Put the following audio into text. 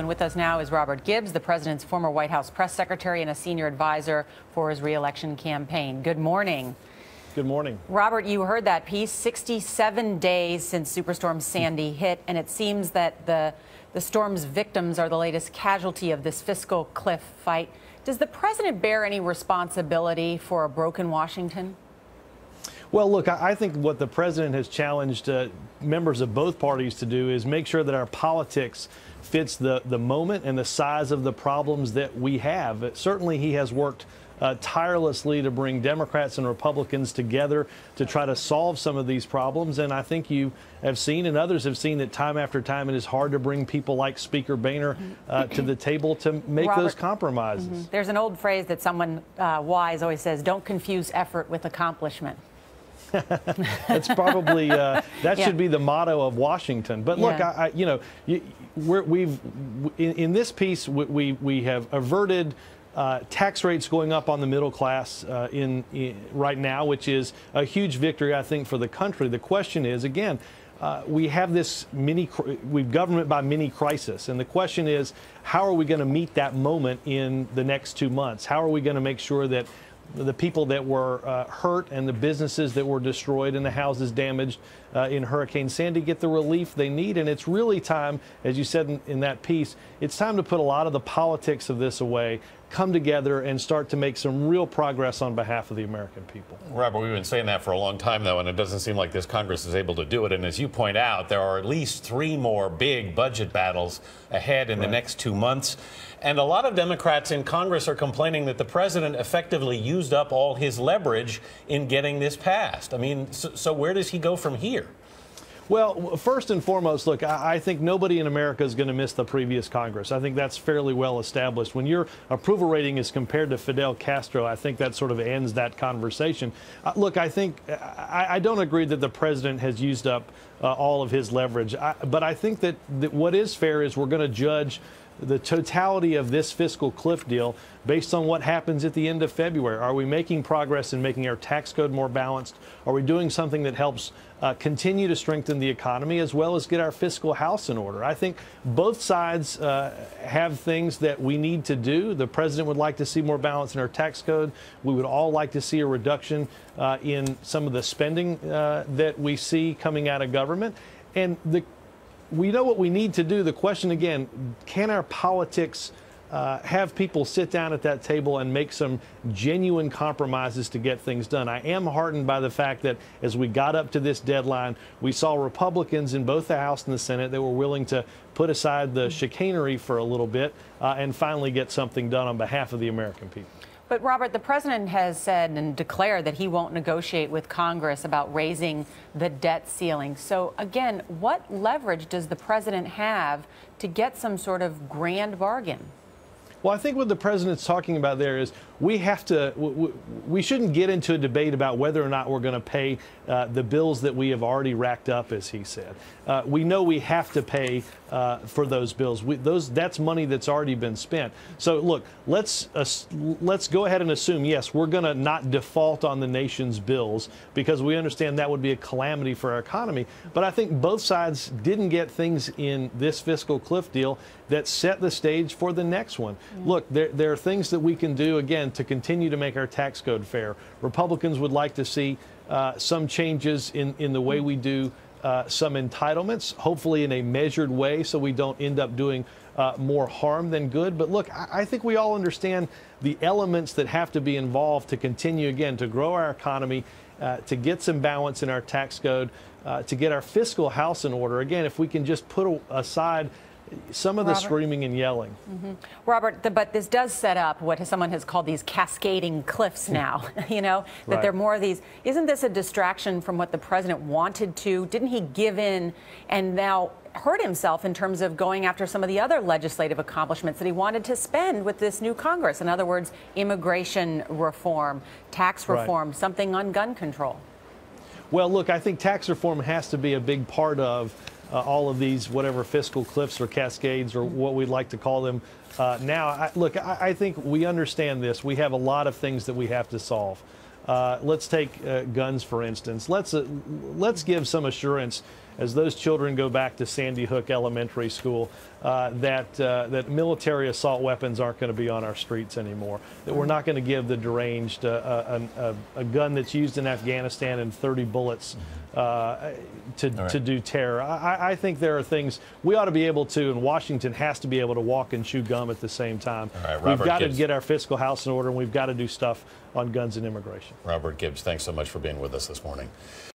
And with us now is Robert Gibbs, the president's former White House press secretary and a senior advisor for his re-election campaign. Good morning. Good morning. Robert, you heard that piece. 67 days since Superstorm Sandy hit, and it seems that the storm's victims are the latest casualty of this fiscal cliff fight. Does the president bear any responsibility for a broken Washington? Well, look, I think what the president has challenged members of both parties to do is make sure that our politics fits the moment and the size of the problems that we have. Certainly, he has worked tirelessly to bring Democrats and Republicans together to try to solve some of these problems. And I think you have seen, and others have seen, that time after time it is hard to bring people like Speaker Boehner to the table to make those compromises. There's an old phrase that someone wise always says, don't confuse effort with accomplishment. That's probably that should be the motto of Washington. But look, in this piece we have averted tax rates going up on the middle class right now, which is a huge victory, I think, for the country. The question is, again, we have this we've government by mini crisis, and the question is, how are we going to meet that moment in the next 2 months? How are we going to make sure that the people that were hurt and the businesses that were destroyed and the houses damaged in Hurricane Sandy get the relief they need? And it's really time, as you said in that piece, it's time to put a lot of the politics of this away, come together and start to make some real progress on behalf of the American people. Robert, we've been saying that for a long time, though, and it doesn't seem like this Congress is able to do it. And as you point out, there are at least 3 more big budget battles ahead in the next 2 months. And a lot of Democrats in Congress are complaining that the president effectively used up all his leverage in getting this passed. I mean, so where does he go from here? Well, first and foremost, look, I think nobody in America is going to miss the previous Congress. I think that's fairly well established. When your approval rating is compared to Fidel Castro, I think that sort of ends that conversation. Look, I think I don't agree that the president has used up all of his leverage, but I think that what is fair is we're going to judge the totality of this fiscal cliff deal based on what happens at the end of February. Are we making progress in making our tax code more balanced? Are we doing something that helps continue to strengthen the economy as well as get our fiscal house in order? I think both sides have things that we need to do. The president would like to see more balance in our tax code. We would all like to see a reduction in some of the spending that we see coming out of government. And we know what we need to do. The question, again, can our politics have people sit down at that table and make some genuine compromises to get things done? I am heartened by the fact that as we got up to this deadline, we saw Republicans in both the House and the Senate that were willing to put aside the chicanery for a little bit and finally get something done on behalf of the American people. But, Robert, the president has said and declared that he won't negotiate with Congress about raising the debt ceiling. So, again, what leverage does the president have to get some sort of grand bargain? Well, I think what the president's talking about there is we shouldn't get into a debate about whether or not we're going to pay the bills that we have already racked up, as he said. We know we have to pay for those bills. That's money that's already been spent. So, look, let's go ahead and assume, yes, we're going to not default on the nation's bills because we understand that would be a calamity for our economy. But I think both sides didn't get things in this fiscal cliff deal that set the stage for the next one. Look, there are things that we can do, again, to continue to make our tax code fair. Republicans would like to see some changes in the way we do some entitlements, hopefully in a measured way so we don't end up doing more harm than good. But look, I think we all understand the elements that have to be involved to continue, again, to grow our economy, to get some balance in our tax code, to get our fiscal house in order. Again, if we can just put aside some of the screaming and yelling. Robert, but this does set up what someone has called these cascading cliffs now, that there are more of these. Isn't this a distraction from what the president wanted to? Didn't he give in and now hurt himself in terms of going after some of the other legislative accomplishments that he wanted to spend with this new Congress? In other words, immigration reform, tax reform, something on gun control. Well, look, I think tax reform has to be a big part of all of these, whatever fiscal cliffs or cascades or what we'd like to call them now. I think we understand this. We have a lot of things that we have to solve. Let's take guns, for instance. Let's give some assurance as those children go back to Sandy Hook Elementary School, that military assault weapons aren't going to be on our streets anymore. That we're not going to give the deranged a gun that's used in Afghanistan and 30 bullets to do terror. I think there are things we ought to be able to, and Washington has to be able to walk and chew gum at the same time. Right, we've got Gibbs. to get our fiscal house in order, and we've got to do stuff on guns and immigration. Robert Gibbs, thanks so much for being with us this morning.